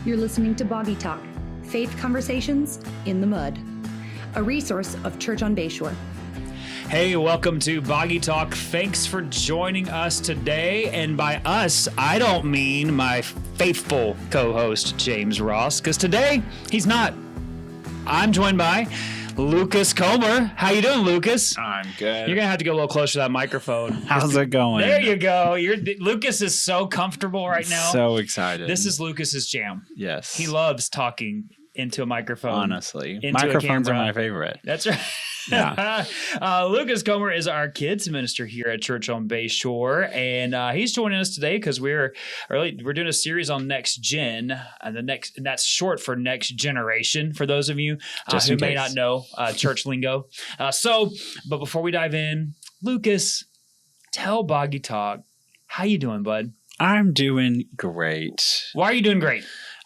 You're listening to Boggy Talk, Faith Conversations in the Mud, a resource of Church on Bayshore. Hey, welcome to Boggy Talk. Thanks for joining us today. And by us, I don't mean my faithful co-host, James Ross, because today he's not. I'm joined by Lukas Comer. How you doing, Lucas? I'm good. You're going to have to go a little closer to that microphone. How's it going? There you go. Lucas is so comfortable right now. So excited. This is Lucas's jam. Yes. He loves talking into a microphone. Honestly. Microphones are my favorite. That's right. Yeah. Lukas Comer is our kids minister here at Church on Bayshore, and he's joining us today because we're doing a series on Next Gen, and that's short for Next Generation for those of you who may not know church lingo. But before we dive in, Lucas, tell Boggy Talk, how you doing, bud? I'm doing great. Why are you doing great?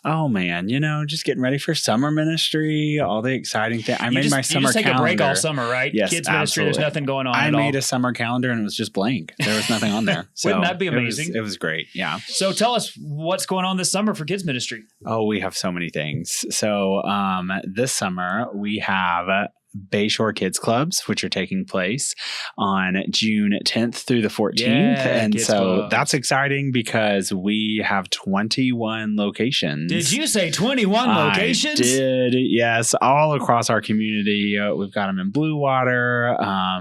Oh man, just getting ready for summer ministry, all the exciting things. I made my summer calendar. You just take a break all summer, right? Yes, kids ministry, there's nothing going on I made a summer calendar and it was just blank. There was nothing on there. So wouldn't that be amazing? It was great, yeah. So tell us what's going on this summer for kids ministry. Oh, we have so many things. So this summer we have Bayshore Kids Clubs, which are taking place on June 10th through the 14th. Yeah, and Kids so Clubs. That's exciting because we have 21 locations. Did you say 21 locations? I did, yes. All across our community. We've got them in Blue Water,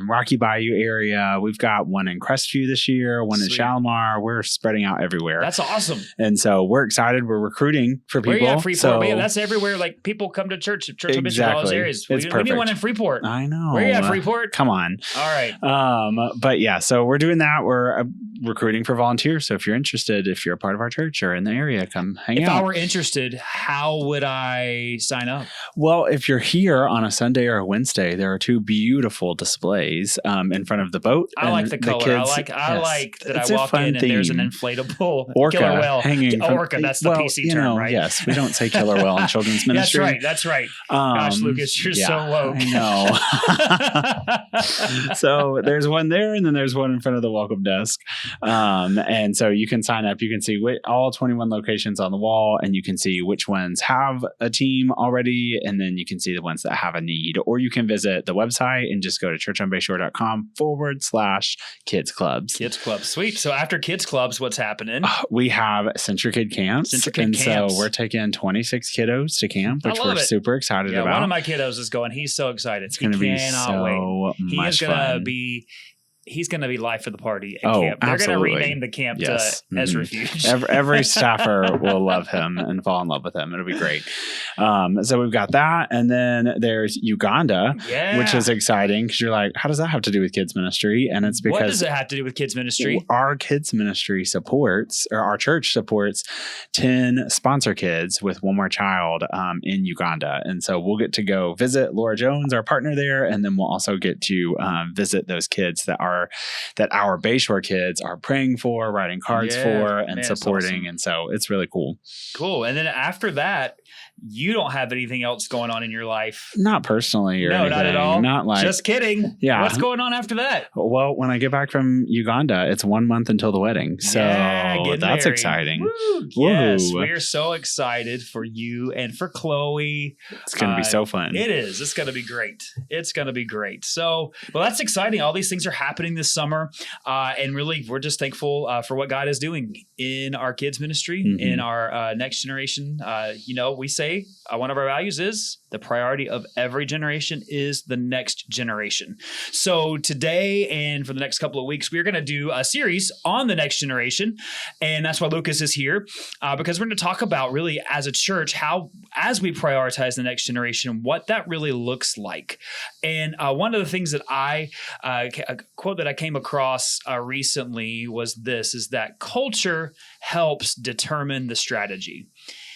Rocky Bayou area. We've got one in Crestview this year, one in Shalimar. We're spreading out everywhere. That's awesome. And so we're excited. We're recruiting for people. Where you at Freeport? But yeah, that's everywhere. Like people come to church on Bishop, all those areas. It's we perfect. need one in Freeport. I know. Where you at, Freeport? Come on. All right. But yeah, so we're doing that. We're recruiting for volunteers. So if you're interested, if you're a part of our church or in the area, come hang out. If I were interested, how would I sign up? Well, if you're here on a Sunday or a Wednesday, there are two beautiful displays in front of the boat. I like the color. Kids, I like that it's I walk in and there's an inflatable orca killer whale hanging. Orca, that's the PC term, right? Yes, we don't say killer whale in children's ministry. That's right. Gosh, Lucas, you're so woke. I know. So there's one there, and then there's one in front of the welcome desk. And so you can sign up. You can see all 21 locations on the wall, and you can see which ones have a team already, and then you can see the ones that have a need. Or you can visit the website and just go to churchonbayshore.com/kids clubs. Kids clubs, sweet. So after kids clubs, what's happening? We have Century Kid Camps. So we're taking 26 kiddos to camp, which we're super excited about. One of my kiddos is going. He's so excited. It's going to be so much fun. He's going to be life of the party at camp. They're going to rename the camp to As Refuge. Every staffer will love him and fall in love with him. It'll be great. So we've got that. And then there's Uganda, which is exciting because you're like, how does that have to do with kids ministry? And it's because... What does it have to do with kids ministry? Our kids ministry supports, or our church supports 10 sponsor kids with one more child in Uganda. And so we'll get to go visit Laura Jones, our partner there. And then we'll also get to visit those kids that our Bayshore kids are praying for, writing cards for, and supporting. Awesome. And so it's really cool. Cool. And then after that, you don't have anything else going on in your life. Not personally or anything. No, not at all. Not like... Just kidding. Yeah. What's going on after that? Well, when I get back from Uganda, it's 1 month until the wedding. So that's married. Exciting. Woo. Yes. We're so excited for you and for Chloe. It's going to be so fun. It is. It's going to be great. It's going to be great. So, well, that's exciting. All these things are happening this summer. And really, we're just thankful for what God is doing in our kids ministry, in our next generation. We say one of our values is the priority of every generation is the next generation. So today and for the next couple of weeks, we're going to do a series on the next generation. And that's why Lucas is here, because we're going to talk about really as a church, how, as we prioritize the next generation, what that really looks like. And one of the things that a quote that I came across recently was this, is that culture helps determine the strategy.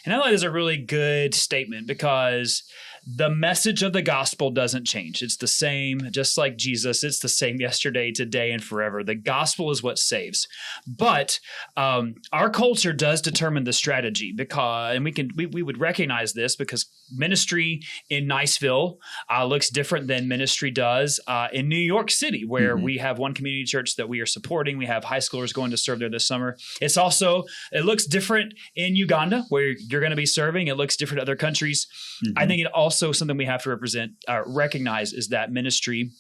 And I thought it is a really good statement because the message of the gospel doesn't change. It's the same, just like Jesus. It's the same yesterday, today, and forever. The gospel is what saves. But our culture does determine the strategy and we would recognize this because ministry in Niceville looks different than ministry does in New York City, where we have one community church that we are supporting. We have high schoolers going to serve there this summer. It looks different in Uganda, where you're going to be serving. It looks different in other countries. I think it also something we have to recognize is that ministry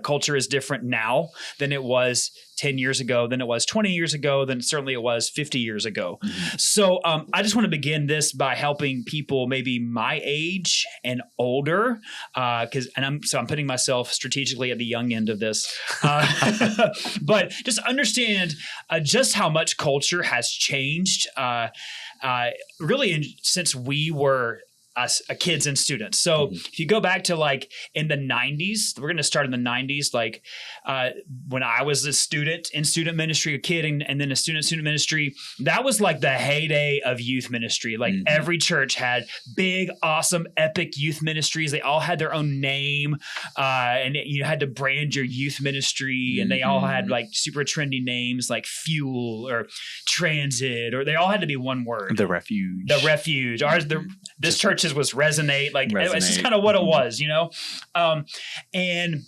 culture is different now than it was 10 years ago, than it was 20 years ago, than certainly it was 50 years ago. So I just want to begin this by helping people maybe my age and older, I'm putting myself strategically at the young end of this, but just understand just how much culture has changed really since we were kids and students. So if you go back to like in the 90s, we're going to start in the 90s, like when I was a student in student ministry, a kid, and then a student ministry, that was like the heyday of youth ministry. Like every church had big, awesome, epic youth ministries. They all had their own name, and you had to brand your youth ministry, and they all had like super trendy names like Fuel or Transit, or they all had to be one word. The Refuge. This church's was Resonate. It's just kind of what it was, and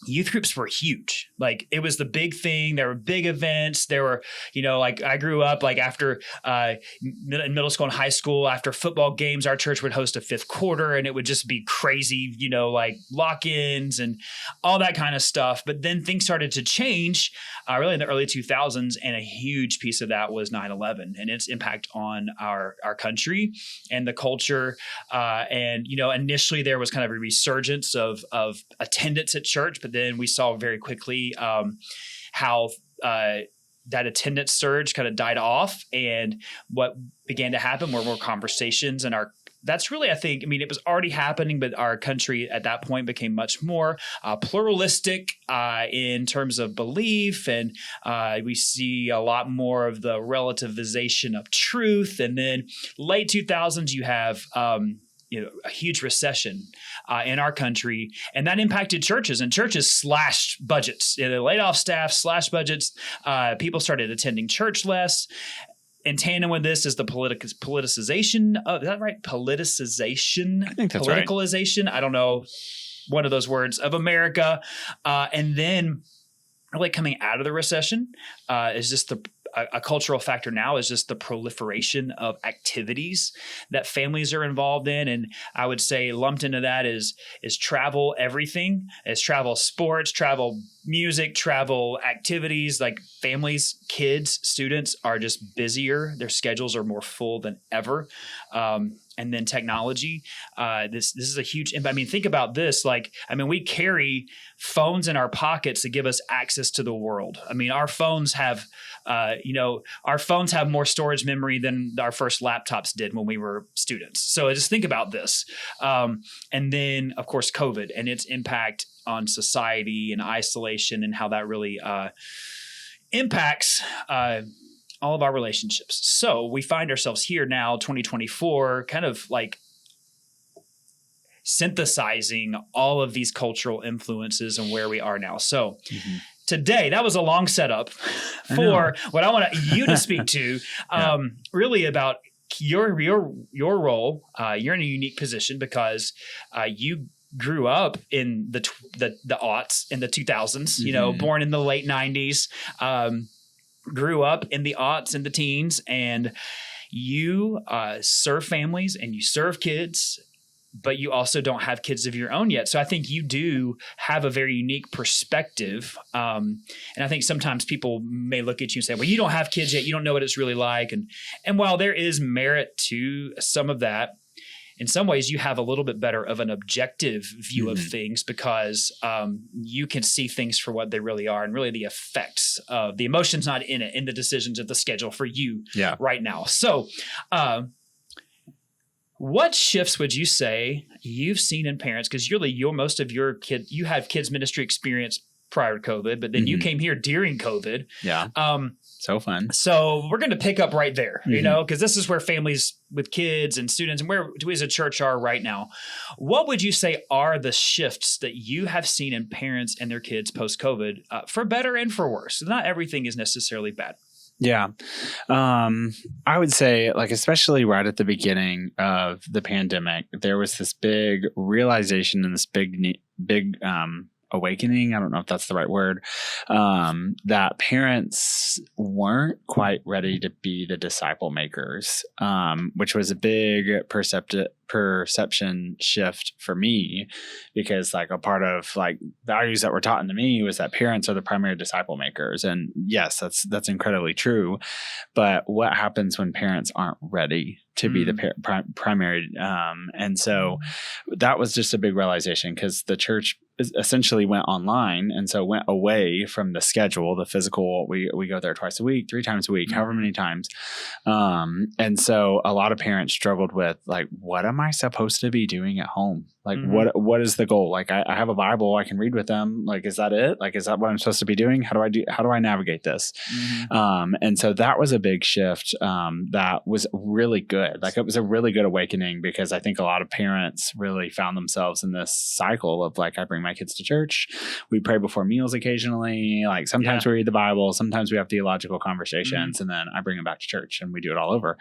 youth groups were huge. Like it was the big thing. There were big events. There were, like I grew up like after in middle school and high school, after football games, our church would host a fifth quarter and it would just be crazy, like lock-ins and all that kind of stuff. But then things started to change really in the early 2000s. And a huge piece of that was 9/11 and its impact on our country and the culture. And, initially there was kind of a resurgence of attendance at church, but then we saw very quickly how that attendance surge kind of died off, and what began to happen were more conversations. And that's really, it was already happening, but our country at that point became much more pluralistic in terms of belief, and we see a lot more of the relativization of truth. And then late 2000s, you have a huge recession in our country, and that impacted churches, and churches slashed budgets. They laid off staff, slashed budgets. People started attending church less. In tandem with this is the politicization of, is that right? Politicization? I think that's Politicalization. Right. I don't know, one of those words of America. And then really coming out of the recession is just a cultural factor now is just the proliferation of activities that families are involved in. And I would say lumped into that is travel everything. It's travel sports, travel music, travel activities. Like families, kids, students are just busier. Their schedules are more full than ever. And then technology, this is a huge impact. Think about this. We carry phones in our pockets to give us access to the world. Our phones have, more storage memory than our first laptops did when we were students. So just think about this. And then, of course, COVID and its impact on society and isolation, and how that really impacts all of our relationships. So we find ourselves here now, 2024, kind of like synthesizing all of these cultural influences and where we are now. So today, that was a long setup for what I want you to speak to, really about your role. You're in a unique position because you grew up in the aughts, in the 2000s, born in the late 90s, grew up in the aughts and the teens, and you serve families and you serve kids, but you also don't have kids of your own yet. So I think you do have a very unique perspective. And I think sometimes people may look at you and say, well, you don't have kids yet. You don't know what it's really like. And while there is merit to some of that, in some ways you have a little bit better of an objective view of things, because you can see things for what they really are, and really the effects of the emotions not in it, in the decisions of the schedule for you right now. So what shifts would you say you've seen in parents? Because most of your you had kids ministry experience prior to COVID, but then you came here during COVID. Yeah. So fun. So we're going to pick up right there, you know, because this is where families with kids and students and where we as a church are right now. What would you say are the shifts that you have seen in parents and their kids post-COVID, for better and for worse? Not everything is necessarily bad. Yeah. I would say, like, especially right at the beginning of the pandemic, there was this big realization and this big awakening. I don't know if that's the right word, that parents weren't quite ready to be the disciple makers, which was a big perception shift for me, because like a part of like values that were taught into me was that parents are the primary disciple makers. And yes, that's incredibly true. But what happens when parents aren't ready to be the primary? And so that was just a big realization, because the church essentially went online, and so went away from the schedule, the physical. We go there twice a week, 3 times a week, however many times. And so a lot of parents struggled with like, what am I supposed to be doing at home? Like, what is the goal? Like, I have a Bible I can read with them. Like, is that it? Like, is that what I'm supposed to be doing? How do I navigate this? And so that was a big shift. That was really good. Like, it was a really good awakening, because I think a lot of parents really found themselves in this cycle of like, I bring my kids to church. We pray before meals occasionally. Like, sometimes we read the Bible, sometimes we have theological conversations, and then I bring them back to church and we do it all over.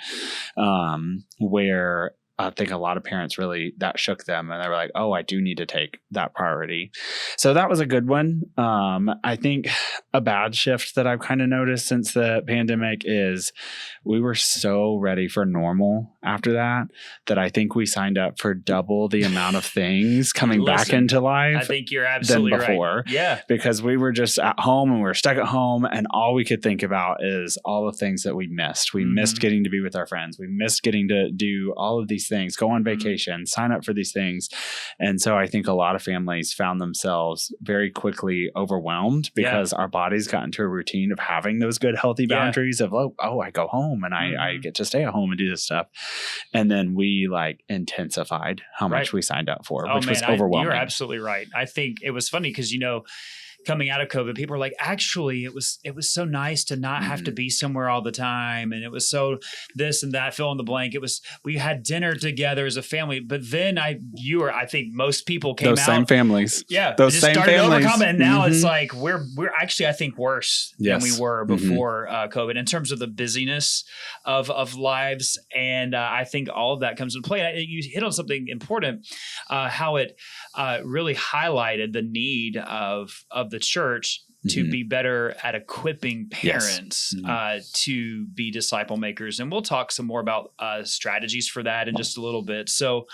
Where I think a lot of parents really, that shook them, and they were like, oh, I do need to take that priority. So that was a good one. I think a bad shift that I've kind of noticed since the pandemic is we were so ready for normal after that I think we signed up for double the amount of things coming back into life. I think you're absolutely than before. Right. Yeah. Because we were just at home and we were stuck at home, and all we could think about is all the things that we missed. We missed getting to be with our friends. We missed getting to do all of these things, go on vacation, sign up for these things. And so I think a lot of families found themselves very quickly overwhelmed, because our bodies got into a routine of having those good, healthy boundaries of, oh, I go home and I get to stay at home and do this stuff. And then we like intensified how much we signed up for, which was overwhelming. You're absolutely right. I think it was funny because, you know, coming out of COVID, people were like, actually, it was so nice to not have to be somewhere all the time. And it was so this and that, fill in the blank. We had dinner together as a family. But then I think most people came out. Those same families. Yeah. Those same families. And now it's like, we're actually, I think, worse than we were before COVID in terms of the busyness of lives. And I think all of that comes into play. You hit on something important, how it really highlighted the need of the church to be better at equipping parents to be disciple makers. And we'll talk some more about strategies for that in just a little bit. So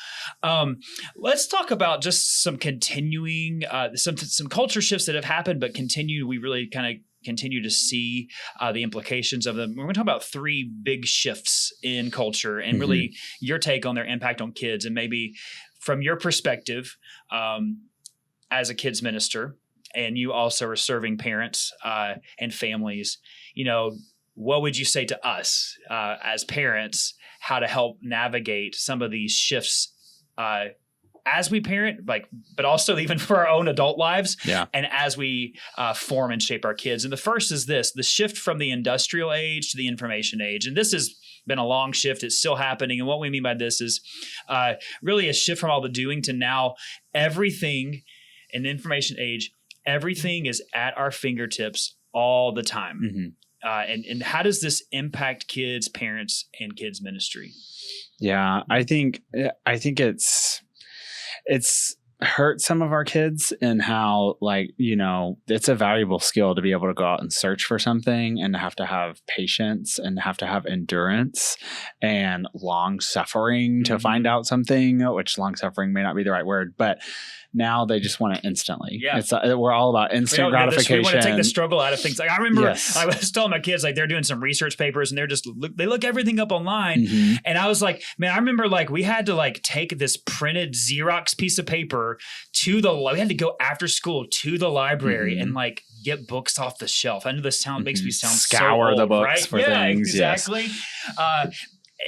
let's talk about just some continuing, some culture shifts that have happened, but we really kind of continue to see the implications of them. We're going to talk about 3 big shifts in culture, and really your take on their impact on kids, and maybe from your perspective as a kids minister, and you also are serving parents and families, you know, what would you say to us as parents, how to help navigate some of these shifts as we parent, but also even for our own adult lives, and as we form and shape our kids? And the first is the shift from the industrial age to the information age. And this has been a long shift. It's still happening. And what we mean by this is really a shift from all the doing to now everything in the information age. Everything is at our fingertips all the time. And how does this impact kids, parents, and kids ministry? Yeah, I think it's hurt some of our kids in how, like, you know, it's a valuable skill to be able to go out and search for something, and to have patience, and have to have endurance and long suffering to find out something, which long suffering may not be the right word, but now they just want it instantly. Yeah. We're all about instant gratification. We want to take the struggle out of things. Like, I remember I was telling my kids, like, they're doing some research papers, and they look everything up online. And I was like, man, I remember like we had to like take this printed Xerox piece of paper we had to go after school to the library and like get books off the shelf. I know this makes me sound scour so old, the books right? for things. Exactly.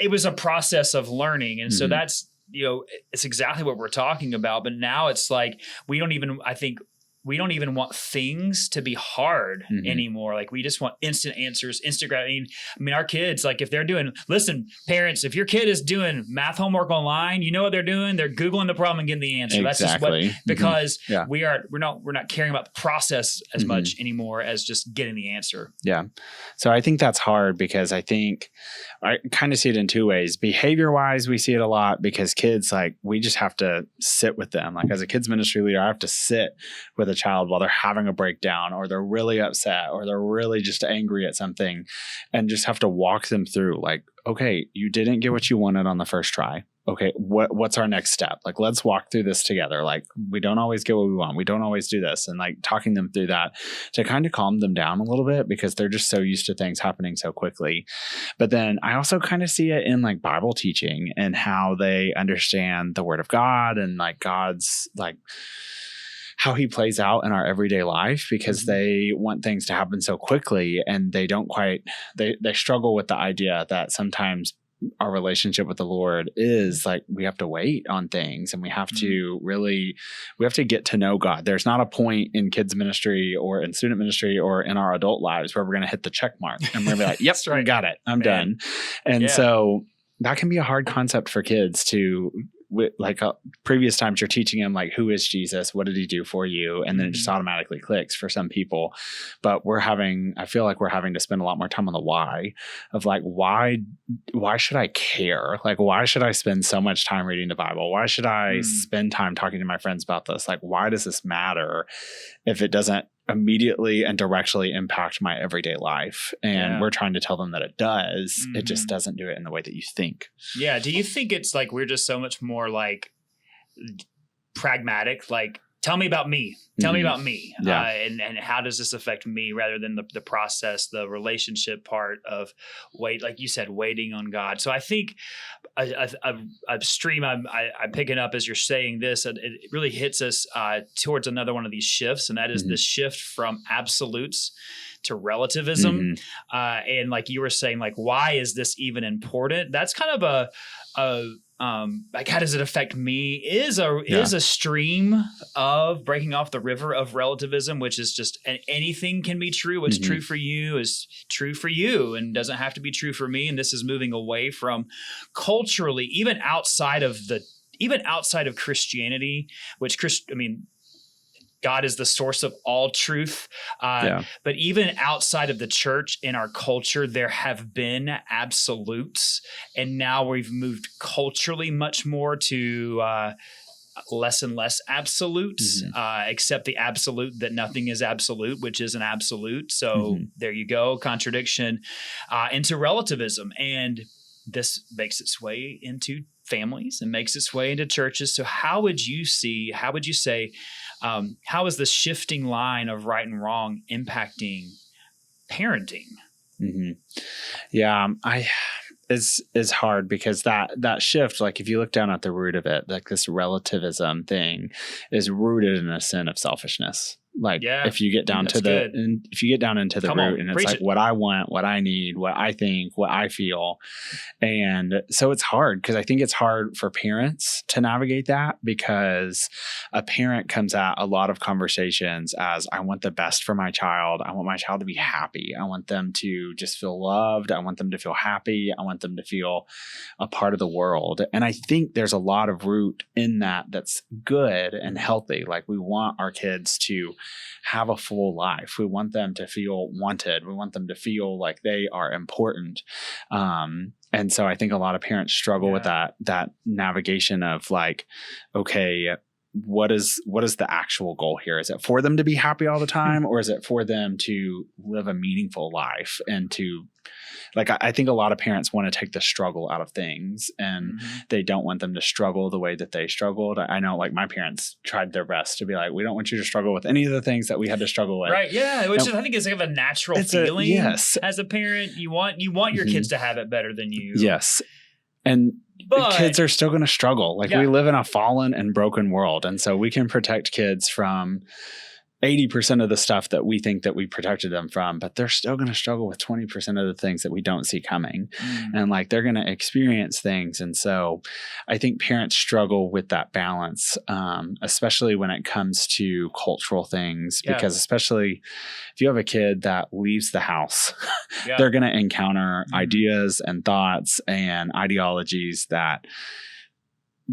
It was a process of learning. And so that's, you know, it's exactly what we're talking about. But now it's like, we don't even, I think, we don't even want things to be hard anymore. Like we just want instant answers, instant gratitude. I mean, our kids, like if they're listen, parents, if your kid is doing math homework online, you know what they're doing? They're Googling the problem and getting the answer. Exactly. That's just because we're not caring about the process as much anymore as just getting the answer. Yeah. So I think that's hard because I kind of see it in two ways. Behavior wise, we see it a lot because kids, like we just have to sit with them. Like as a kids ministry leader, I have to sit with a child while they're having a breakdown or they're really upset or they're really just angry at something and just have to walk them through like, okay, you didn't get what you wanted on the first try. Okay, what's our next step? Like, let's walk through this together. Like, we don't always get what we want. We don't always do this. And like talking them through that to kind of calm them down a little bit because they're just so used to things happening so quickly. But then I also kind of see it in like Bible teaching and how they understand the Word of God and like God's like how he plays out in our everyday life because they want things to happen so quickly and they don't quite, they struggle with the idea that sometimes our relationship with the Lord is like we have to wait on things and we have to get to know God. There's not a point in kids ministry or in student ministry or in our adult lives where we're going to hit the check mark and we're going to be like, yep, I got it. I'm done. And so that can be a hard concept for kids to like previous times you're teaching them like, who is Jesus? What did he do for you? And then it just automatically clicks for some people. But I feel like we're having to spend a lot more time on the why of like, why should I care? Like, why should I spend so much time reading the Bible? Why should I spend time talking to my friends about this? Like, why does this matter if it doesn't immediately and directly impact my everyday life? And we're trying to tell them that it does. It just doesn't do it in the way that you think. Yeah. Do you think it's like we're just so much more like pragmatic? Like, tell me about me. Tell me about me. Yeah. And how does this affect me rather than the process, the relationship part of like you said, waiting on God. So I think a stream I'm picking up as you're saying this, it really hits us towards another one of these shifts. And that is the shift from absolutes to relativism. And like you were saying, like, why is this even important? That's kind of like, how does it affect me is a stream of breaking off the river of relativism, which is just anything can be true. What's true for you is true for you and doesn't have to be true for me. And this is moving away from culturally, even outside of Christianity, which God is the source of all truth. But even outside of the church in our culture, there have been absolutes. And now we've moved culturally much more to less and less absolutes, except the absolute that nothing is absolute, which is an absolute. So there you go, contradiction into relativism. And this makes its way into families and makes its way into churches. So how would you say, how is the shifting line of right and wrong impacting parenting? Yeah, is hard because that shift, like if you look down at the root of it, like this relativism thing is rooted in a sin of selfishness. Like if you get down into the root and it's like what I want, what I need, what I think, what I feel. And so it's hard because I think it's hard for parents to navigate that because a parent comes at a lot of conversations as I want the best for my child. I want my child to be happy. I want them to just feel loved. I want them to feel happy. I want them to feel a part of the world. And I think there's a lot of root in that that's good and healthy. Like we want our kids to have a full life. We want them to feel wanted. We want them to feel like they are important. And so I think a lot of parents struggle with that navigation of like, okay, what is the actual goal here? Is it for them to be happy all the time, or is it for them to live a meaningful life and to like, I think a lot of parents want to take the struggle out of things and they don't want them to struggle the way that they struggled. I know like my parents tried their best to be like, we don't want you to struggle with any of the things that we had to struggle with. Right. Yeah. Which I think is kind of a natural feeling as a parent. You want your kids to have it better than you. Yes. And kids are still going to struggle. Like we live in a fallen and broken world. And so we can protect kids from 80% of the stuff that we think that we protected them from, but they're still going to struggle with 20% of the things that we don't see coming. And like, they're going to experience things. And so I think parents struggle with that balance, especially when it comes to cultural things, because especially if you have a kid that leaves the house, they're going to encounter ideas and thoughts and ideologies that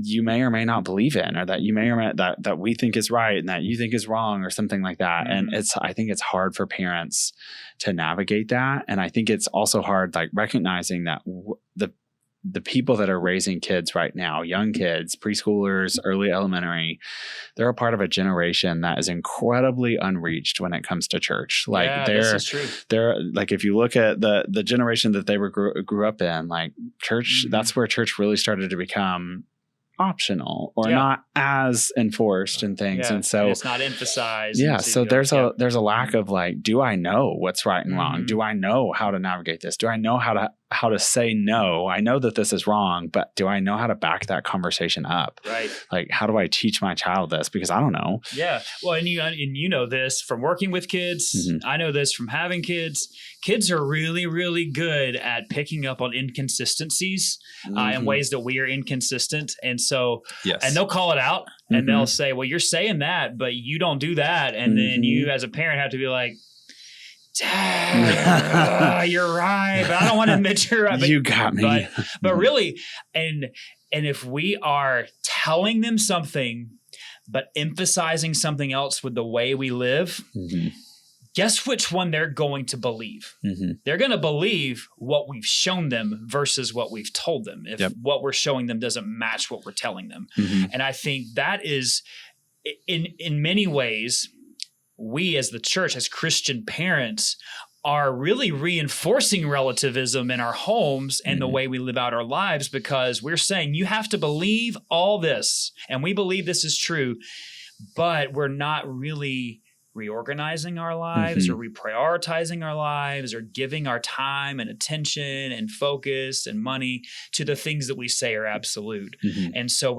you may or may not believe in, or that you may or may that we think is right and that you think is wrong, or something like that. And I think it's hard for parents to navigate that. And I think it's also hard, like, recognizing that the people that are raising kids right now, young kids, preschoolers, early elementary, they're a part of a generation that is incredibly unreached when it comes to church. Like, they're like, if you look at the generation that they grew up in, like, church, that's where church really started to become optional or not as enforced and things. And so it's not emphasized. So there's a lack of, like, do I know what's right and wrong? Do I know how to navigate this? Do I know how to say no? I know that this is wrong, but do I know how to back that conversation up? Right. Like, how do I teach my child this? Because I don't know. Yeah. Well, and you know this from working with kids. I know this from having kids. Kids are really, really good at picking up on inconsistencies in ways that we are inconsistent. And so, and they'll call it out and they'll say, well, you're saying that, but you don't do that. And then you as a parent have to be like, you're right, but I don't want to admit you're right. But, you got me. But really, and if we are telling them something, but emphasizing something else with the way we live, guess which one they're going to believe? They're going to believe what we've shown them versus what we've told them. If what we're showing them doesn't match what we're telling them. And I think that is, in many ways, we as the church, as Christian parents, are really reinforcing relativism in our homes and the way we live out our lives, because we're saying you have to believe all this, and we believe this is true, but we're not really reorganizing our lives or reprioritizing our lives or giving our time and attention and focus and money to the things that we say are absolute. And so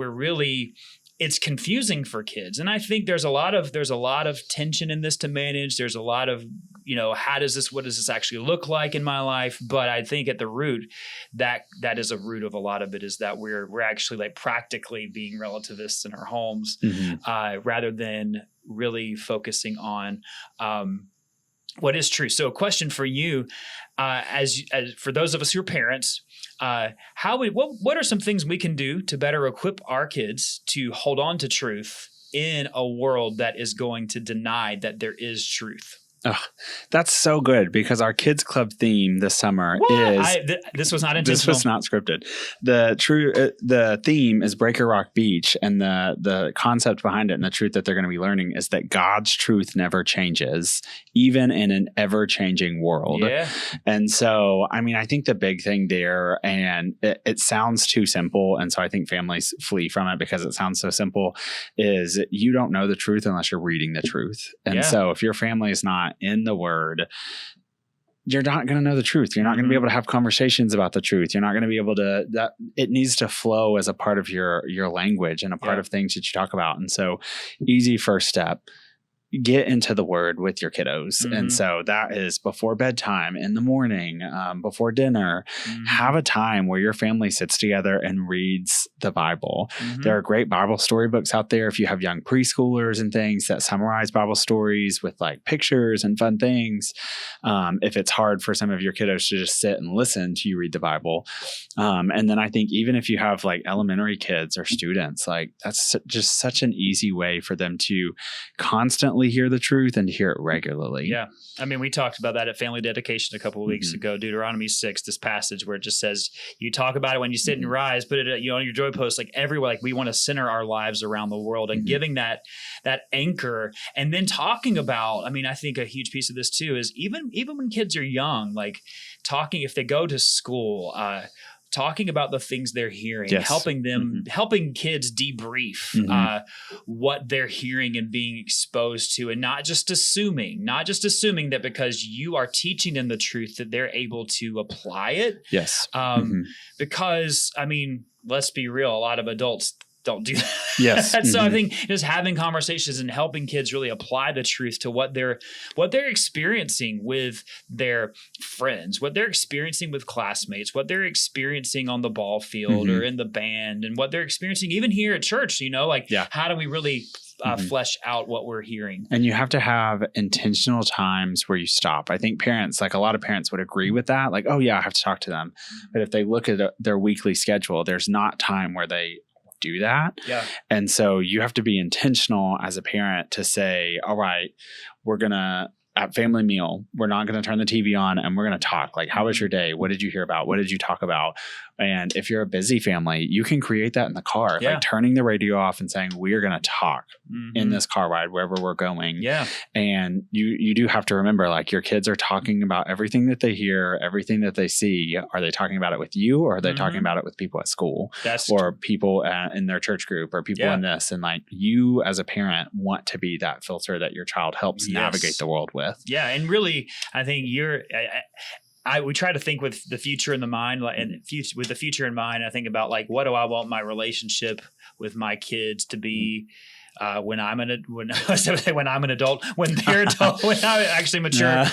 it's confusing for kids. And I think there's a lot of tension in this to manage. There's a lot of, what does this actually look like in my life? But I think at the root, that is a root of a lot of it, is that we're actually, like, practically being relativists in our homes, rather than really focusing on what is true. So a question for you, as for those of us who are parents, what are some things we can do to better equip our kids to hold on to truth in a world that is going to deny that there is truth? Oh, that's so good, because our kids club theme this summer this was not intentional. This was not scripted. The theme is Breaker Rock Beach, and the concept behind it and the truth that they're going to be learning is that God's truth never changes, even in an ever-changing world. Yeah. And so, I mean, I think the big thing there, and it sounds too simple, and so I think families flee from it because it sounds so simple, is you don't know the truth unless you're reading the truth. And so if your family is not in the Word, you're not going to know the truth. You're not going to be able to have conversations about the truth. You're not going to be able to, it needs to flow as a part of your language and a part of things that you talk about. And so, easy first step, get into the Word with your kiddos. And so that is before bedtime, in the morning, before dinner, have a time where your family sits together and reads the Bible. There are great Bible storybooks out there if you have young preschoolers and things that summarize Bible stories with, like, pictures and fun things. If it's hard for some of your kiddos to just sit and listen to you read the Bible. And then I think even if you have, like, elementary kids or students, like, that's just such an easy way for them to constantly hear the truth and hear it regularly. Yeah. I mean, we talked about that at family dedication a couple of weeks ago, Deuteronomy 6, this passage where it just says, you talk about it when you sit and rise, put it on your joy post, like, everywhere. Like, we want to center our lives around the world and giving that anchor, and then talking about, I mean, I think a huge piece of this too is even when kids are young, like, talking, if they go to school, talking about the things they're hearing, helping them, helping kids debrief what they're hearing and being exposed to, and not just assuming that because you are teaching them the truth that they're able to apply it. Yes. Because, I mean, let's be real, a lot of adults don't do that. Yes. And so I think just having conversations and helping kids really apply the truth to what they're experiencing with their friends, what they're experiencing with classmates, what they're experiencing on the ball field or in the band, and what they're experiencing even here at church, how do we really flesh out what we're hearing? And you have to have intentional times where you stop. I think parents, like a lot of parents would agree with that. Like, oh yeah, I have to talk to them. But if they look at their weekly schedule, there's not time where they do that. Yeah. And so you have to be intentional as a parent to say, all right, we're going to, at family meal, we're not going to turn the TV on and we're going to talk. Like, how was your day? What did you hear about? What did you talk about? And if you're a busy family, you can create that in the car, like turning the radio off and saying, we are going to talk in this car ride, wherever we're going. Yeah. And you do have to remember, like, your kids are talking about everything that they hear, everything that they see. Are they talking about it with you, or are they talking about it with people at school or people in their church group or people in this? And like, you as a parent want to be that filter that your child helps navigate the world with. Yeah. And really, I think we try to think with the future in the mind, with the future in mind. I think about, like, what do I want my relationship with my kids to be when I'm an adult, when they're adult, when I'm actually mature,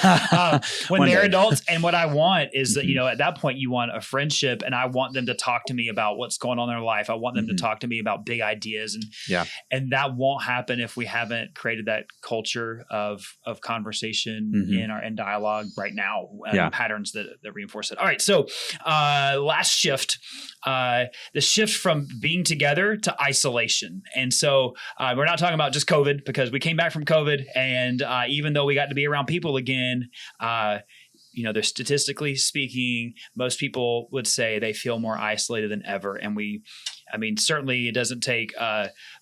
when they're adults. And what I want is that, at that point you want a friendship, and I want them to talk to me about what's going on in their life. I want them to talk to me about big ideas, and that won't happen if we haven't created that culture of conversation in dialogue right now, patterns that reinforce it. All right. So last shift, the shift from being together to isolation. And so we're not talking about just COVID, because we came back from COVID, and even though we got to be around people again, they're statistically speaking, most people would say they feel more isolated than ever. And certainly it doesn't take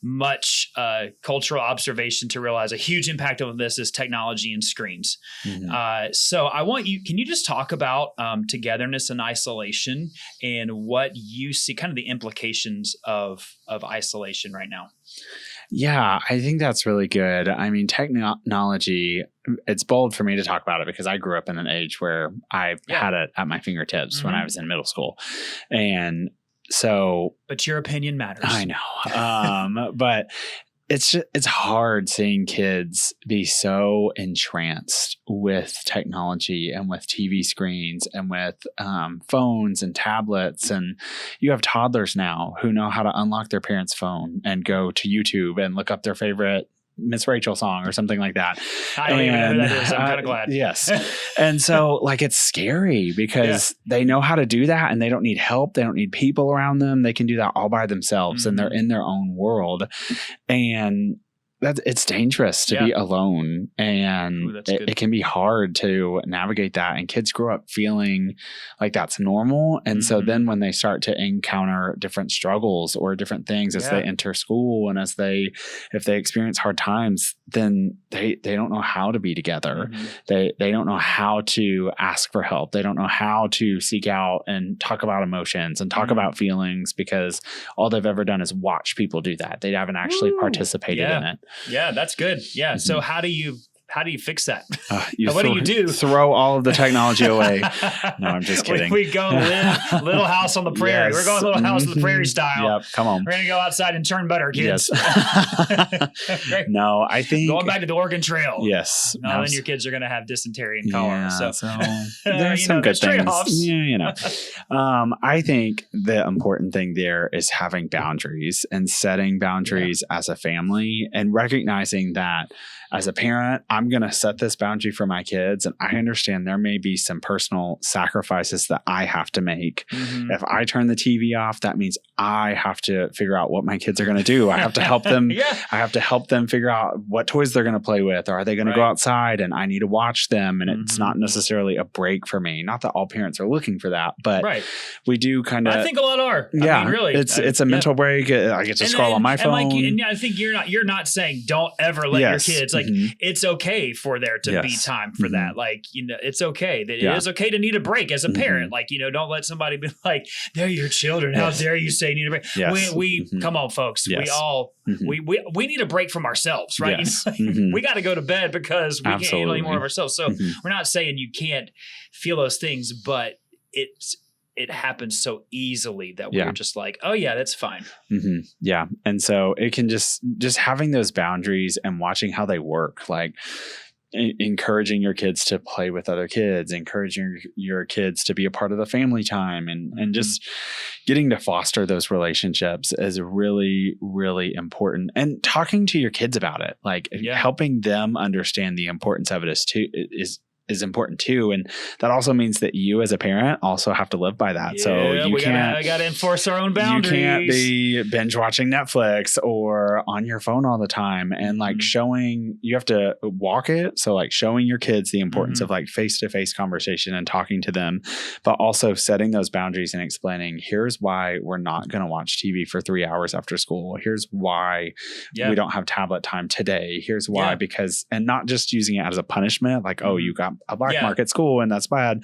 much cultural observation to realize a huge impact of this is technology and screens. So can you just talk about togetherness and isolation and what you see, kind of the implications of isolation right now? Yeah, I think that's really good. I mean, technology, it's bold for me to talk about it because I grew up in an age where I had it at my fingertips when I was in middle school. And so, but your opinion matters. I know. But it's hard seeing kids be so entranced with technology and with TV screens and with phones and tablets. And you have toddlers now who know how to unlock their parents' phone and go to YouTube and look up their favorite Miss Rachel song or something like that. I don't even know who that is. I'm kind of glad. Yes. And so, like, it's scary because they know how to do that, and they don't need help. They don't need people around them. They can do that all by themselves, and they're in their own world. And it's dangerous to be alone, and it can be hard to navigate that. And kids grow up feeling like that's normal. And so then when they start to encounter different struggles or different things as they enter school, and if they experience hard times, then they don't know how to be together. They don't know how to ask for help. They don't know how to seek out and talk about emotions and talk about feelings, because all they've ever done is watch people do that. They haven't actually participated in it. Yeah, that's good. Yeah. So how do you fix that? What do you do? Throw all of the technology away. No, I'm just kidding. We go live Little House on the Prairie. We're going Little House on the Prairie style. Yep. Come on. We're going to go outside and churn butter, kids. Yes. No, I think going back to the Oregon Trail. Yes. No, then your kids are going to have dysentery and cholera. Yeah, so there's some good things. Yeah, I think the important thing there is having boundaries and setting boundaries as a family, and recognizing that as a parent, I'm going to set this boundary for my kids, and I understand there may be some personal sacrifices that I have to make. If I turn the TV off, that means I have to figure out what my kids are going to do. I have to help them. I have to help them figure out what toys they're going to play with. Or are they going to go outside, and I need to watch them? And it's not necessarily a break for me. Not that all parents are looking for that, but we do kind of. I think a lot are. Yeah, I mean, really, it's a mental break. I get to scroll on my phone. And I think you're not saying don't ever let your kids it's okay for there to be time for that. It's okay that it is okay to need a break as a parent. Don't let somebody be like, they're your children. How dare you say need a break? We come on, folks. We all we need a break from ourselves, right? We got to go to bed because we can't handle any more of ourselves. So we're not saying you can't feel those things, but it happens so easily that Yeah. we're just like, oh yeah, that's fine. Mm-hmm. Yeah. And so it can just having those boundaries and watching how they work, like encouraging your kids to play with other kids, encouraging your kids to be a part of the family time, and just getting to foster those relationships is really, really important. And talking to your kids about it, like helping them understand the importance of it is important too. And that also means that you as a parent also have to live by that. So you gotta enforce our own boundaries. You can't be binge watching Netflix or on your phone all the time. And like you have to walk it. So like showing your kids the importance of like face-to-face conversation and talking to them, but also setting those boundaries and explaining, here's why we're not going to watch TV for 3 hours after school. Here's why we don't have tablet time today. Here's why, because, and not just using it as a punishment, like, oh, you got a black mark at school and that's bad,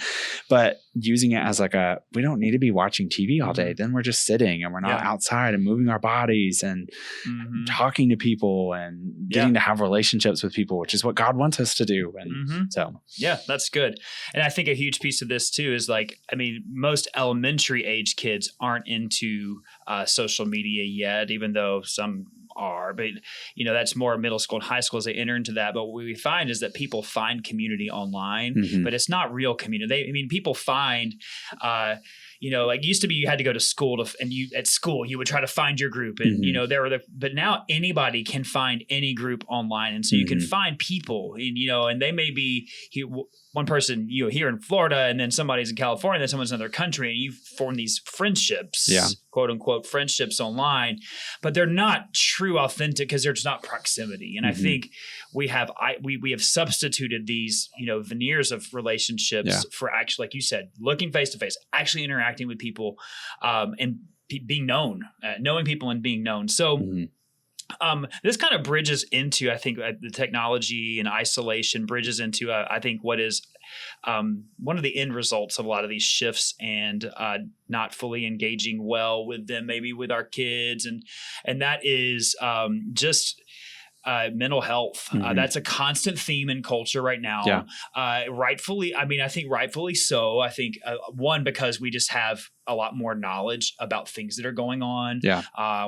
but using it as like we don't need to be watching TV all day. Then we're just sitting and we're not outside and moving our bodies and talking to people and getting to have relationships with people, which is what God wants us to do. And so, that's good. And I think a huge piece of this too is like, I mean, most elementary age kids aren't into social media yet, even though some are, but that's more middle school and high school as they enter into that. But what we find is that people find community online, but it's not real community. People find, like used to be, you had to go to school at school you would try to find your group, and but now anybody can find any group online, and so you can find people, and they may be one person here in Florida, and then somebody's in California, and then someone's in another country, and you form these friendships, quote unquote friendships online, but they're not true, authentic, because there's not proximity. And I think we have substituted these veneers of relationships for actually, like you said, looking face to face, actually interacting with people, and being known, knowing people and being known. So this kind of bridges into, I think, the technology and isolation bridges into, I think, what is one of the end results of a lot of these shifts, and not fully engaging well with them, maybe with our kids. And that is just mental health. That's a constant theme in culture right now. Rightfully so. I think one, because we just have a lot more knowledge about things that are going on.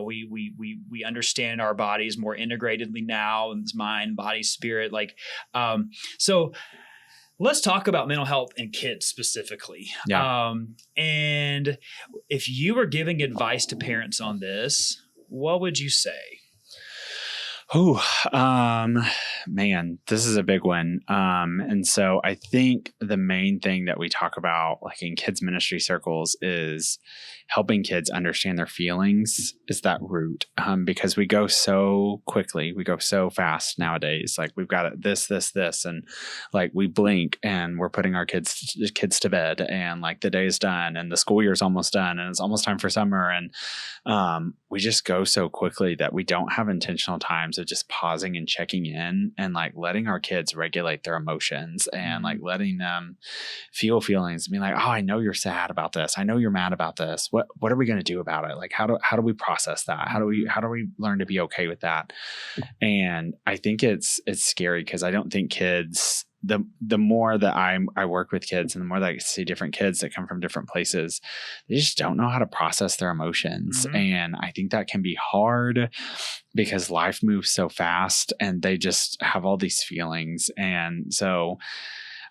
We understand our bodies more integratedly now, and mind, body, spirit. So let's talk about mental health in kids specifically. And if you were giving advice to parents on this, what would you say? Man, this is a big one. And so I think the main thing that we talk about, like in kids ministry circles, is helping kids understand their feelings is that root. Because we go so quickly, we go so fast nowadays. Like we've got this, and like we blink and we're putting our kids to bed, and like the day is done and the school year is almost done and it's almost time for summer. And we just go so quickly that we don't have intentional times of just pausing and checking in and like letting our kids regulate their emotions and like letting them feel feelings, being like, oh, I know you're sad about this. I know you're mad about this. What are we going to do about it? Like, how do we process that? How do we learn to be okay with that? And I think it's scary, because I don't think kids, the more that I work with kids and the more that I see different kids that come from different places, they just don't know how to process their emotions. And I think that can be hard because life moves so fast and they just have all these feelings. And so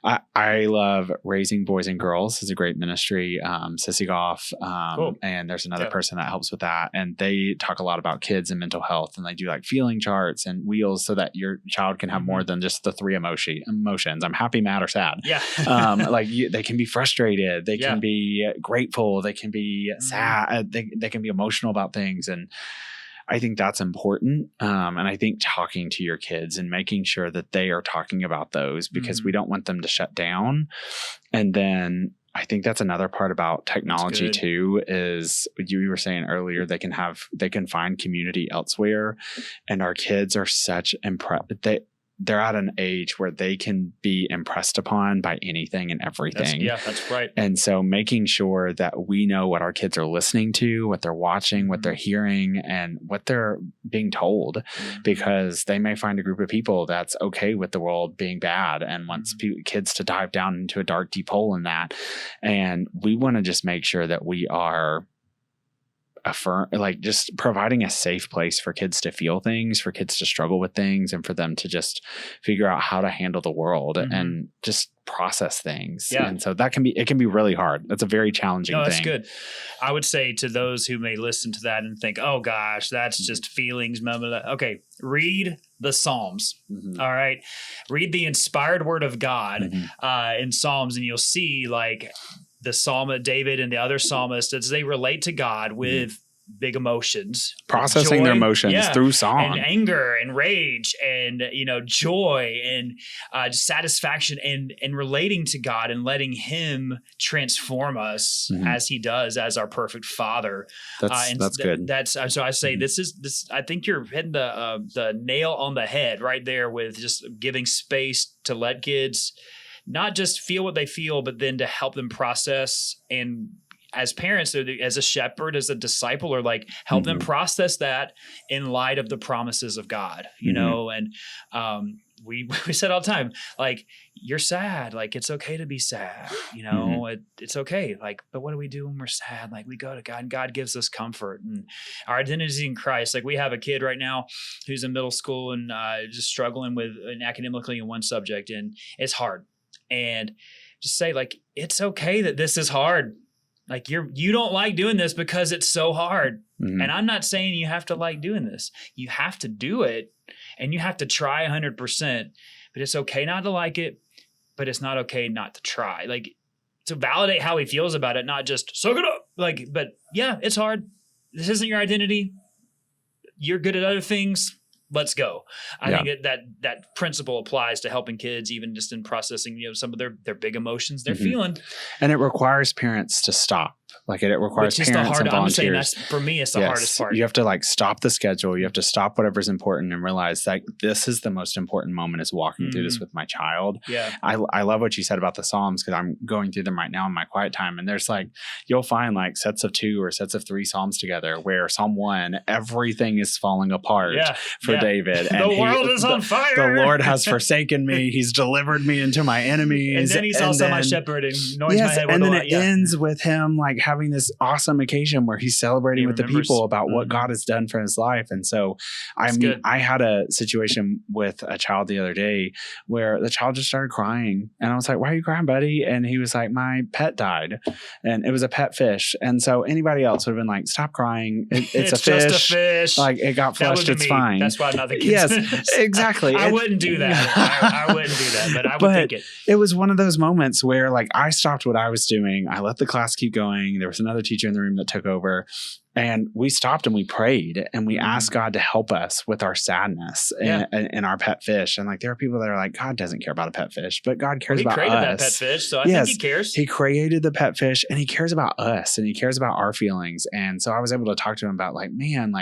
I love Raising Boys and Girls. It's a great ministry. Sissy Goff. Cool. And there's another person that helps with that. And they talk a lot about kids and mental health, and they do like feeling charts and wheels so that your child can have more than just the three emotions. I'm happy, mad, or sad. They can be frustrated. They can be grateful. They can be sad. They can be emotional about things. And I think that's important. And I think talking to your kids and making sure that they are talking about those, because we don't want them to shut down. And then I think that's another part about technology too, is you were saying earlier, they can find community elsewhere, and our kids are such they're at an age where they can be impressed upon by anything and everything. That's right. And so making sure that we know what our kids are listening to, what they're watching, what they're hearing, and what they're being told, because they may find a group of people that's okay with the world being bad and wants kids to dive down into a dark, deep hole in that. And we want to just make sure that we are just providing a safe place for kids to feel things, for kids to struggle with things, and for them to just figure out how to handle the world and just process things. Yeah. And so it can be really hard. That's a very challenging thing. No, that's good. I would say to those who may listen to that and think, oh gosh, that's just feelings. Blah, blah, blah. Okay. Read the Psalms. All right. Read the inspired word of God in Psalms, and you'll see like the Psalm of David and the other psalmists, as they relate to God with big emotions, processing their emotions through song, and anger and rage and, joy and satisfaction and relating to God and letting him transform us as he does as our perfect Father. That's good. So I say this. I think you're hitting the nail on the head right there with just giving space to let kids not just feel what they feel, but then to help them process. And as parents, as a shepherd, as a disciple, or like help them process that in light of the promises of God, and we said all the time, like, you're sad, like it's okay to be sad, it's okay. Like, but what do we do when we're sad? Like, we go to God and God gives us comfort and our identity in Christ. Like, we have a kid right now who's in middle school and just struggling with academically in one subject, and it's hard. And just say, like, it's okay that this is hard. Like, you don't like doing this because it's so hard. And I'm not saying you have to like doing this. You have to do it and you have to try 100%, but it's okay not to like it, but it's not okay not to try. Like, to validate how he feels about it, not just soak it up. Like, but yeah, it's hard. This isn't your identity. You're good at other things. Let's go. I think that principle applies to helping kids, even just in processing, some of their big emotions they're feeling. And it requires parents to stop. Like, it requires parents and volunteers. I'm saying that's, for me, it's the hardest part. You have to stop the schedule. You have to stop whatever's important and realize that this is the most important moment, is walking through this with my child. Yeah. I love what you said about the Psalms, because I'm going through them right now in my quiet time. And there's you'll find sets of 2 or sets of 3 Psalms together where Psalm 1, everything is falling apart for David. And the world is on fire. The Lord has forsaken me. He's delivered me into my enemies. And then he's also my shepherd and anoints my head with and then it ends with him having this awesome occasion where he's celebrating with the people about what God has done for his life. And so I had a situation with a child the other day where the child just started crying, and I was like, why are you crying, buddy? And he was like, my pet died, and it was a pet fish. And so anybody else would have been like, stop crying. It's a fish. Just a fish. It got flushed. It's fine. That's why I'm not the kid. Yes, exactly. I wouldn't do that. I wouldn't do that, but I would think it. It was one of those moments where I stopped what I was doing. I let the class keep going. There was another teacher in the room that took over. And we stopped and we prayed and we asked God to help us with our sadness and our pet fish. And there are people that are like, God doesn't care about a pet fish, but God cares about us. He created that pet fish, so I think he cares. He created the pet fish and he cares about us and he cares about our feelings. And so I was able to talk to him about man,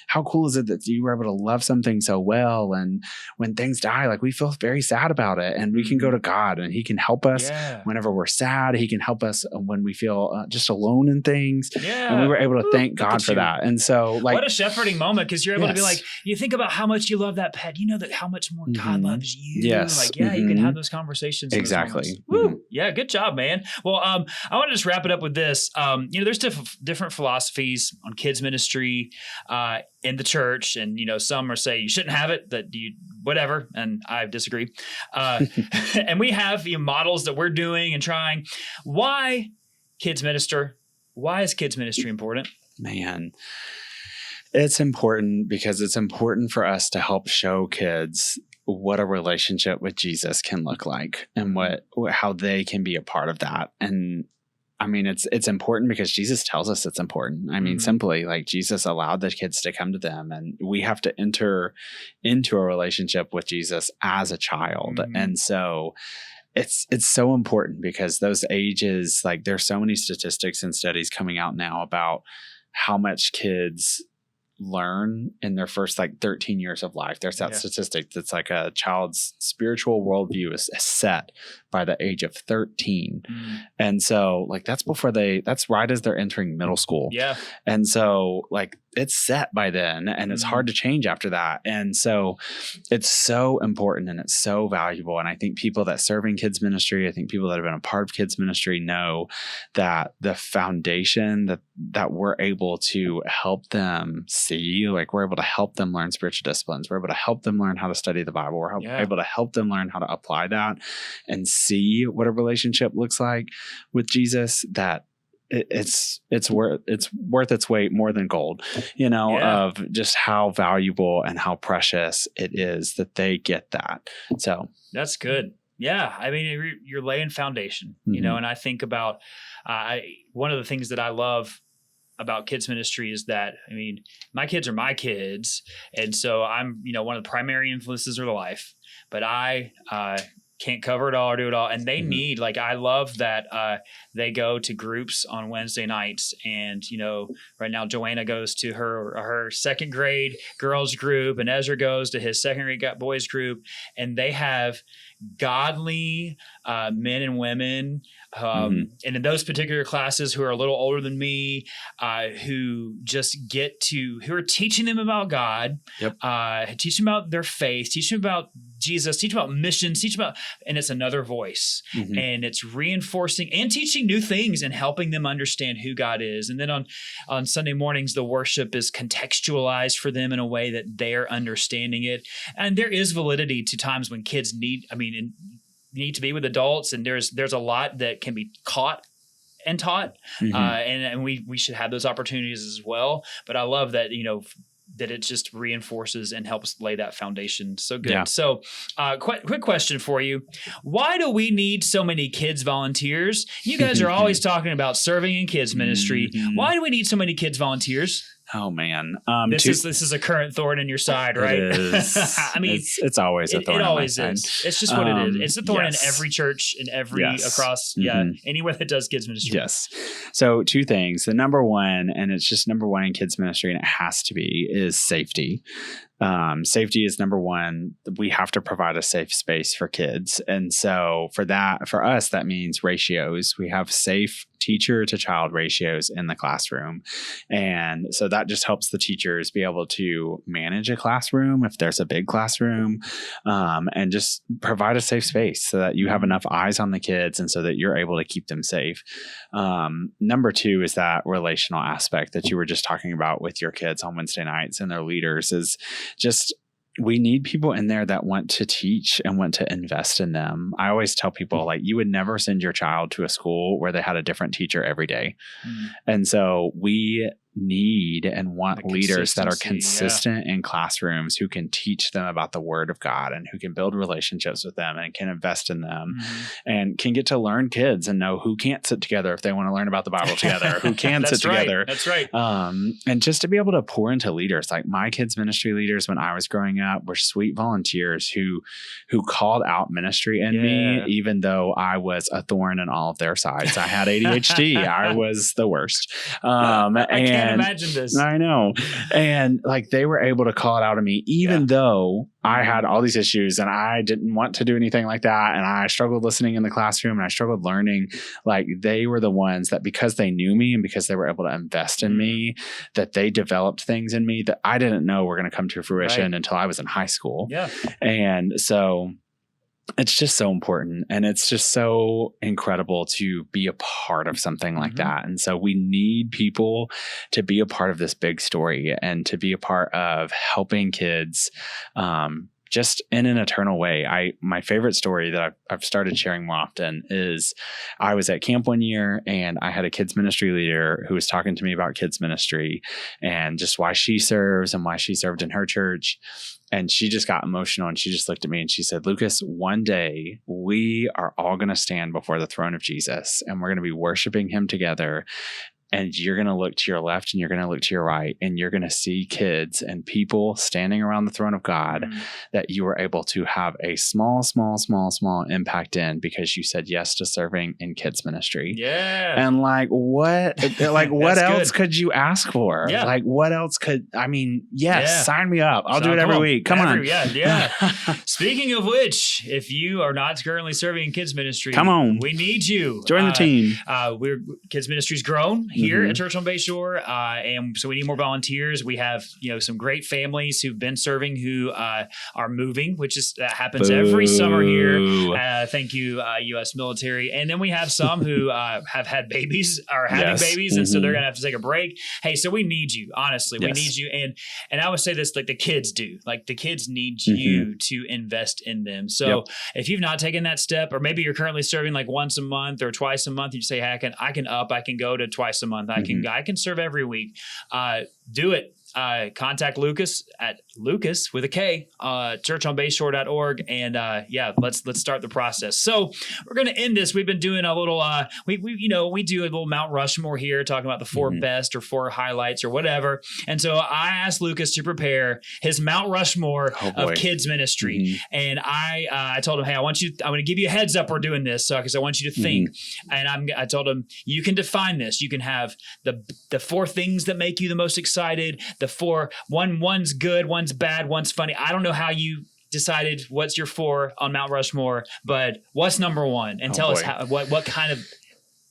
how cool is it that you were able to love something so well? And when things die, we feel very sad about it, and we can go to God and he can help us whenever we're sad. He can help us when we feel just alone in things. Yeah. And we were able to thank God for that. And so what a shepherding moment, because you're able to be you think about how much you love that pet, that how much more God loves you. Yes. You can have those conversations. Exactly. Woo. Yeah. Good job, man. Well, I want to just wrap it up with this. There's different philosophies on kids ministry in the church. And, some are say you shouldn't have it, that you, whatever. And I disagree. And we have models that we're doing and trying. Why kids minister? Why is kids ministry important? Man, it's important because it's important for us to help show kids what a relationship with Jesus can look like and how they can be a part of that. And I mean, it's important because Jesus tells us it's important. I mean, simply Jesus allowed the kids to come to them, and we have to enter into a relationship with Jesus as a child. And so it's so important because those ages, there's so many statistics and studies coming out now about how much kids learn in their first like 13 years of life. There's that statistic that's like a child's spiritual worldview is set by the age of 13. And so like that's right as they're entering middle school. Yeah. And so like it's set by then and it's hard to change after that. And so it's so important and it's so valuable. And I think people that serve in kids ministry, I think people that have been a part of kids ministry know that the foundation that we're able to help them see, like we're able to help them learn spiritual disciplines. We're able to help them learn how to study the Bible. We're able to help them learn how to apply that and see what a relationship looks like with Jesus, that it's worth its weight more than gold, of just how valuable and how precious it is that they get that. So that's good. Yeah. I mean, you're laying foundation, and I think about, one of the things that I love about kids ministry is that, I mean, my kids are my kids. And so I'm, one of the primary influences of their life, but I, can't cover it all or do it all. And they need, like, I love that they go to groups on Wednesday nights. And, right now Joanna goes to her second grade girls group and Ezra goes to his second grade boys group. And they have godly men and women and in those particular classes who are a little older than me, who are teaching them about God, teaching about their faith, teaching about Jesus, teaching about missions, and it's another voice and it's reinforcing and teaching new things and helping them understand who God is. And then on Sunday mornings, the worship is contextualized for them in a way that they're understanding it. And there is validity to times when kids need to be with adults, and there's a lot that can be caught and taught, and we should have those opportunities as well. But I love that that it just reinforces and helps lay that foundation. So good. Yeah. So quick question for you. Why do we need so many kids volunteers? You guys are always talking about serving in kids ministry. Why do we need so many kids volunteers? Oh man, this is a current thorn in your side, right? It is. I mean, it's always a thorn. It always is. It's just what it is. It's a thorn in every church, in every across, anywhere that does kids ministry. Yes. So two things. The number one, and it's just number one in kids ministry, and it has to be, is safety. Safety is number one. We have to provide a safe space for kids. And so for us, that means ratios. We have safe teacher to child ratios in the classroom. And so that just helps the teachers be able to manage a classroom if there's a big classroom, and just provide a safe space so that you have enough eyes on the kids and so that you're able to keep them safe. Number two is that relational aspect that you were just talking about with your kids on Wednesday nights and their leaders is just, we need people in there that want to teach and want to invest in them. I always tell people, like, you would never send your child to a school where they had a different teacher every day. And so we need and want leaders that are consistent in classrooms, who can teach them about the Word of God and who can build relationships with them and can invest in them and can get to learn kids and know who can't sit together if they want to learn about the Bible together, who can sit together. That's right. And just to be able to pour into leaders, like my kids ministry leaders when I was growing up were sweet volunteers who called out ministry in me, even though I was a thorn in all of their sides. I had ADHD. I was the worst. I can't imagine this. I know. And like they were able to call it out of me, even though I had all these issues and I didn't want to do anything like that. And I struggled listening in the classroom and I struggled learning. Like they were the ones that, because they knew me and because they were able to invest in me, that they developed things in me that I didn't know were going to come to fruition until I was in high school. Yeah. And so it's just so important, and it's just so incredible to be a part of something like that. And so we need people to be a part of this big story and to be a part of helping kids just in an eternal way. My favorite story that I've started sharing more often is I was at camp one year and I had a kids ministry leader who was talking to me about kids ministry and just why she serves and why she served in her church. And she just got emotional and she just looked at me and she said, Lucas, one day we are all going to stand before the throne of Jesus and we're going to be worshiping him together. and you're going to look to your left and you're going to look to your right, and you're going to see kids and people standing around the throne of God that you were able to have a small impact in because you said yes to serving in kids ministry. Yeah. And what else good. could you ask for? Yeah. Like, what else could, sign me up. I'll do it every week. Come on. Yeah. Speaking of which, if you are not currently serving in kids ministry, come on. We need you. Join the team. Kids ministry's grown here at Church on Bayshore. And so we need more volunteers. We have, some great families who've been serving who are moving, which that happens every summer here. Thank you, U.S. military. And then we have some who have had babies or having babies. And so they're going to have to take a break. Hey, so we need you. Honestly, we need you. And I would say this, like the kids do. Like the kids need you to invest in them. So if you've not taken that step, or maybe you're currently serving like once a month or twice a month, you say, hey, I can go to twice a month. I can serve every week. Do it. Contact Lukas at Lukas with a K, churchonbayshore.org. And let's start the process. So we're going to end this. We've been doing a little, we do a little Mount Rushmore here, talking about the 4 best or 4 highlights or whatever. And so I asked Lukas to prepare his Mount Rushmore of kids ministry. And I told him, hey, I'm going to give you a heads up. We're doing this because I want you to think. And I told him, you can define this. You can have the 4 things that make you the most excited. The 4, one's good, one's bad, one's funny. I don't know how you decided what's your 4 on Mount Rushmore, but what's number 1? And tell us what kind of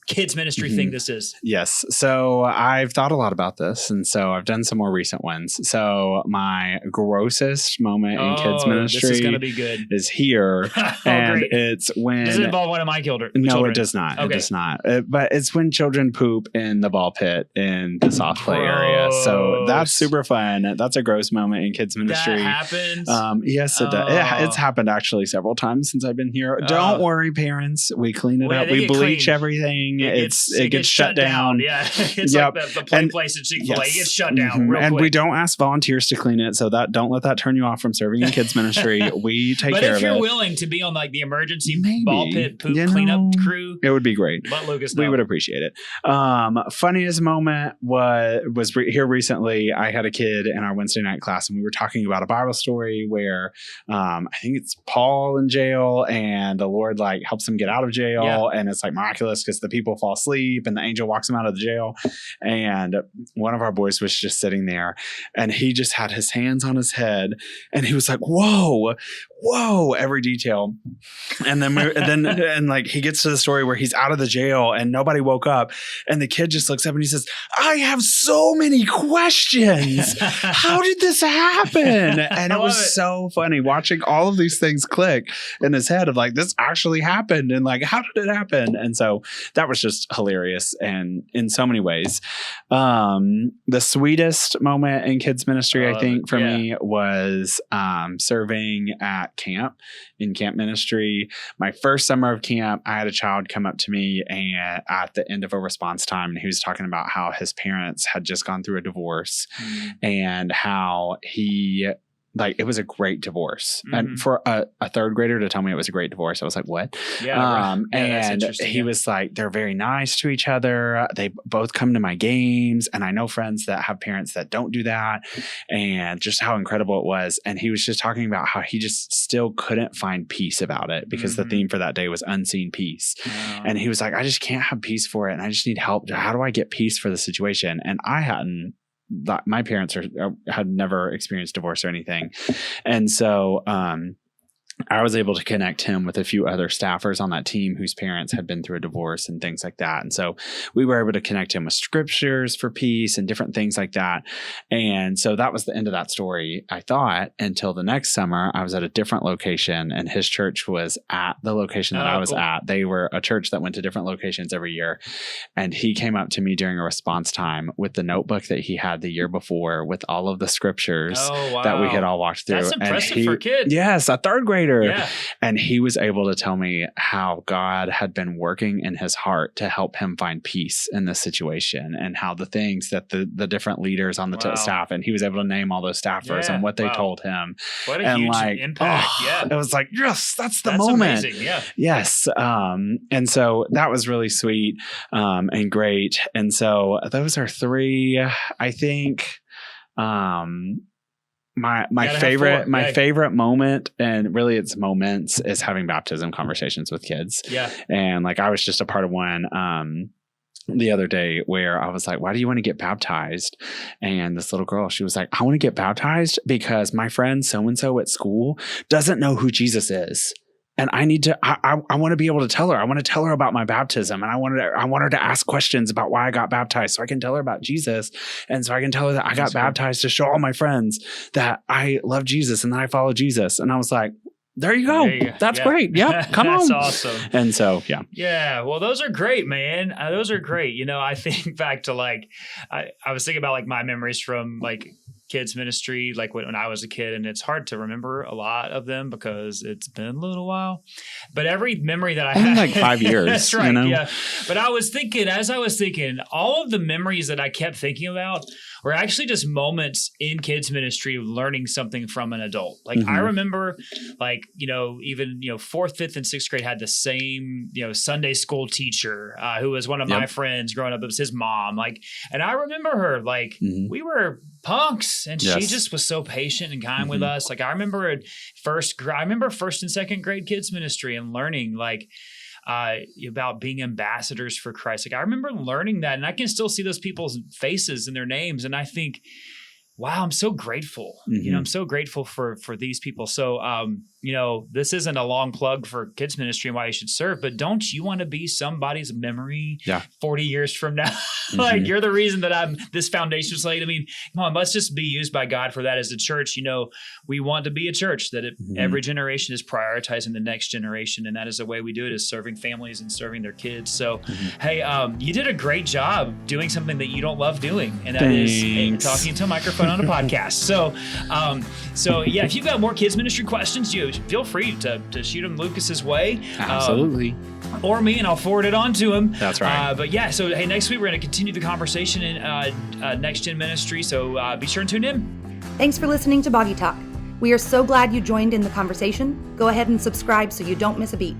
kids ministry thing this is. Yes. So I've thought a lot about this. And so I've done some more recent ones. So my grossest moment in kids ministry this is going to be good. is here. And great. It's when... Does it involve one of my children? No, it does not. Okay. It does not. But it's when children poop in the ball pit in the soft play area. So that's super fun. That's a gross moment in kids ministry. That happens? Yes, it does. It's happened actually several times since I've been here. Don't worry, parents. We clean it up. We bleach everything. It gets shut down. Yeah. It's like the play place at Chick-fil-A. It gets shut down real quick. We don't ask volunteers to clean it, so don't let that turn you off from serving in kids ministry. We take care of it. But if you're willing to be on like the emergency ball pit poop cleanup crew, it would be great. Let Lukas know. We would appreciate it. Funniest moment was here recently. I had a kid in our Wednesday night class, and we were talking about a Bible story where I think it's Paul in jail, and the Lord helps him get out of jail, and it's miraculous because the people fall asleep and the angel walks him out of the jail. And one of our boys was just sitting there, and he just had his hands on his head, and he was like, whoa, every detail. And then he gets to the story where he's out of the jail and nobody woke up, and the kid just looks up and he says, I have so many questions. How did this happen? And it was so funny watching all of these things click in his head of this actually happened, and how did it happen? And so that was just hilarious, and in so many ways. The sweetest moment in kids ministry, I think, for me was serving at in camp ministry. My first summer of camp, I had a child come up to me and at the end of a response time, and he was talking about how his parents had just gone through a divorce and how it was a great divorce. And for a 3rd grader to tell me it was a great divorce, I was like, what? And he was like, they're very nice to each other. They both come to my games. And I know friends that have parents that don't do that, and just how incredible it was. And he was just talking about how he just still couldn't find peace about it because the theme for that day was unseen peace. And he was like, I just can't have peace for it. And I just need help. How do I get peace for the situation? And my parents had never experienced divorce or anything. And so I was able to connect him with a few other staffers on that team whose parents had been through a divorce and things like that. And so we were able to connect him with scriptures for peace and different things like that. And so that was the end of that story, I thought, until the next summer. I was at a different location, and his church was at the location that I was at. They were a church that went to different locations every year. And he came up to me during a response time with the notebook that he had the year before with all of the scriptures that we had all walked through. That's impressive for kids. Yes, a 3rd grader. Or Yeah. and he was able to tell me how God had been working in his heart to help him find peace in this situation, and how the things that the different leaders on the Wow. staff, and he was able to name all those staffers Yeah. and what they Wow. told him. What a And huge like, impact. Yeah. It was like, yes, that's the That's moment. amazing. Yeah. Yes. And so that was really sweet and great. And so those are three, I think. My favorite moment, and really it's moments, is having baptism conversations with kids. Yeah. And like I was just a part of one the other day where I was like, why do you want to get baptized? And this little girl, she was like, I want to get baptized because my friend so-and-so at school doesn't know who Jesus is. And I need to, I want to be able to tell her. I want to tell her about my baptism. And I want her to ask questions about why I got baptized so I can tell her about Jesus. And so I can tell her that I got baptized to show all my friends that I love Jesus and that I follow Jesus. And I was like, there you go. That's great. Yep. Come on. That's awesome. And so, yeah. Yeah. Well, those are great, man. Those are great. You know, I think back to like, I was thinking about like my memories from like kids ministry, like when I was a kid, and it's hard to remember a lot of them because it's been a little while, but every memory that I had, like 5 years, that's right. You know? Yeah. But as I was thinking, all of the memories that I kept thinking about were actually just moments in kids ministry of learning something from an adult. Like I remember like, you know, even, you know, 4th, 5th and 6th grade had the same, you know, Sunday school teacher who was one of my friends growing up. It was his mom. Like, and I remember her, like we were punks, and she just was so patient and kind with us. Like I remember first and second grade kids ministry and learning like about being ambassadors for Christ. Like I remember learning that, and I can still see those people's faces and their names, and I think, wow, I'm so grateful. You know, I'm so grateful for these people. So, you know, this isn't a long plug for kids ministry and why you should serve, but don't you want to be somebody's memory 40 years from now? Like you're the reason that this foundation was laid. I mean, come on, let's just be used by God for that as a church. You know, we want to be a church that every generation is prioritizing the next generation. And that is the way we do it, is serving families and serving their kids. So, hey, you did a great job doing something that you don't love doing. And that is talking to a microphone on a podcast. So yeah, if you've got more kids ministry questions, you feel free to shoot them Lucas's way. Absolutely. Or me, and I'll forward it on to him. That's right. But yeah, so hey, next week we're going to continue the conversation in Next Gen Ministry. So be sure and tune in. Thanks for listening to Boggy Talk. We are so glad you joined in the conversation. Go ahead and subscribe so you don't miss a beat.